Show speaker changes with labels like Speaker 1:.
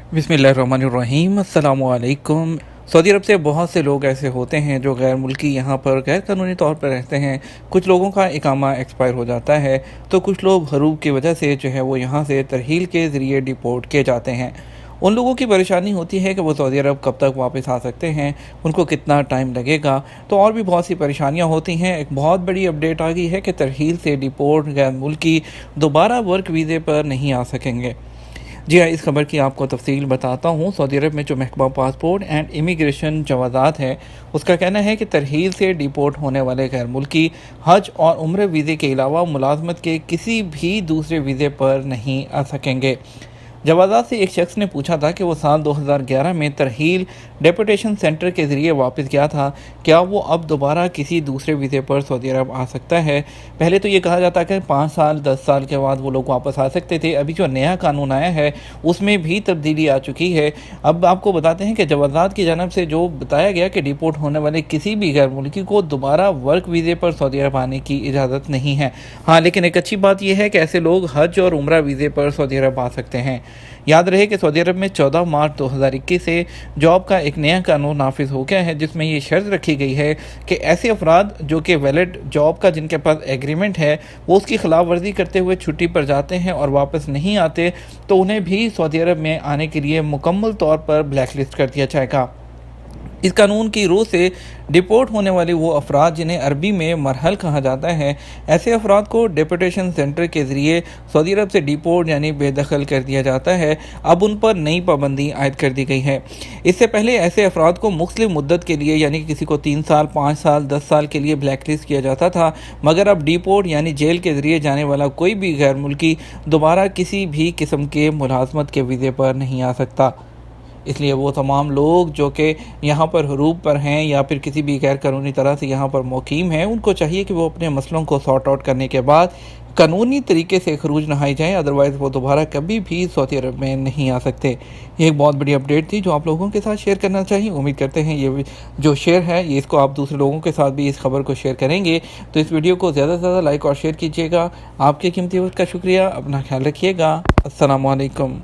Speaker 1: बिस्मिल्लाहिर्रहमानिर्रहीम, अस्सलाम वालेकुम। सऊदी अरब से बहुत से लोग ऐसे होते हैं जो गैर मुल्की यहाँ पर गैर कानूनी तौर पर रहते हैं। कुछ लोगों का इकामा एक्सपायर हो जाता है तो कुछ लोग हरूब की वजह से जो है वो यहाँ से तरहील के ज़रिए डिपोर्ट किए जाते हैं। उन लोगों की परेशानी होती है कि वो सऊदी अरब कब तक वापस आ सकते हैं, उनको कितना टाइम लगेगा। तो और भी बहुत सी परेशानियाँ होती हैं। एक बहुत बड़ी अपडेट आ गई है कि तरहील से डिपोर्ट गैर मुल्की दोबारा वर्क वीज़े पर नहीं आ सकेंगे। जी हाँ, इस खबर की आपको तफसील बताता हूँ। सऊदी अरब में जो महकमा पासपोर्ट एंड इमिग्रेशन जवाज़ात है, उसका कहना है कि तरहील से डिपोर्ट होने वाले गैर मुल्की हज और उम्र वीज़े के अलावा मुलाजमत के किसी भी दूसरे वीज़े पर नहीं आ सकेंगे। जवाज़ात से एक शख्स ने पूछा था कि वो साल 2011 में तरहील डेपुटेशन सेंटर के ज़रिए वापस गया था, क्या वो अब दोबारा किसी दूसरे वीज़े पर सऊदी अरब आ सकता है। पहले तो ये कहा जाता कि 5 साल 10 साल के बाद वो लोग वापस आ सकते थे। अभी जो नया कानून आया है उसमें भी तब्दीली आ चुकी है। अब आपको बताते हैं कि जवाज़ात की जानब से जो बताया गया कि डिपोर्ट होने वाले किसी भी गैर मुल्की को दोबारा वर्क वीज़े पर सऊदी अरब आने की इजाज़त नहीं है। हाँ, लेकिन एक अच्छी बात यह है कि ऐसे लोग हज और उम्रा वीज़े पर सऊदी अरब आ सकते हैं। याद रहे कि सऊदी अरब में 14 मार्च 2021 से जॉब का एक नया कानून नाफिज हो गया है, जिसमें ये शर्त रखी गई है कि ऐसे अफराद जो कि वैलिड जॉब का जिनके पास एग्रीमेंट है, वो उसकी खिलाफ वर्जी करते हुए छुट्टी पर जाते हैं और वापस नहीं आते, तो उन्हें भी सऊदी अरब में आने के लिए मुकम्मल तौर पर ब्लैक लिस्ट कर दिया जाएगा। इस कानून की रूह से डिपोर्ट होने वाले वो अफराद जिन्हें अरबी में मरहल कहा जाता है, ऐसे अफराद को डेपुटेशन सेंटर के ज़रिए सऊदी अरब से डिपोर्ट यानी बेदखल कर दिया जाता है। अब उन पर नई पाबंदी आयद कर दी गई है। इससे पहले ऐसे अफराद को मुख्तलिफ मुद्दत के लिए यानी कि किसी को 3 साल 5 साल 10 साल के लिए ब्लैक लिस्ट किया जाता था, मगर अब डिपोर्ट यानी जेल के ज़रिए जाने वाला कोई भी गैर मुल्की दोबारा किसी भी किस्म के मुलाजमत के वीज़े पर नहीं आ सकता। इसलिए वो तमाम लोग जो कि यहाँ पर हरूब पर हैं या फिर किसी भी गैर कानूनी तरह से यहाँ पर मुकीम हैं, उनको चाहिए कि वो अपने मसलों को सॉर्ट आउट करने के बाद कानूनी तरीके से खरूज नहाई जाएँ, अदरवाइज़ वो दोबारा कभी भी सऊदी अरब में नहीं आ सकते। ये एक बहुत बड़ी अपडेट थी जो आप लोगों के साथ शेयर करना चाहिए। उम्मीद करते हैं ये जो शेयर है ये इसको आप दूसरे लोगों के साथ भी इस खबर को शेयर करेंगे। तो इस वीडियो को ज़्यादा से ज़्यादा लाइक और शेयर कीजिएगा। आपके कीमती वक्त का शुक्रिया। अपना ख्याल रखिएगा। अस्सलाम वालेकुम।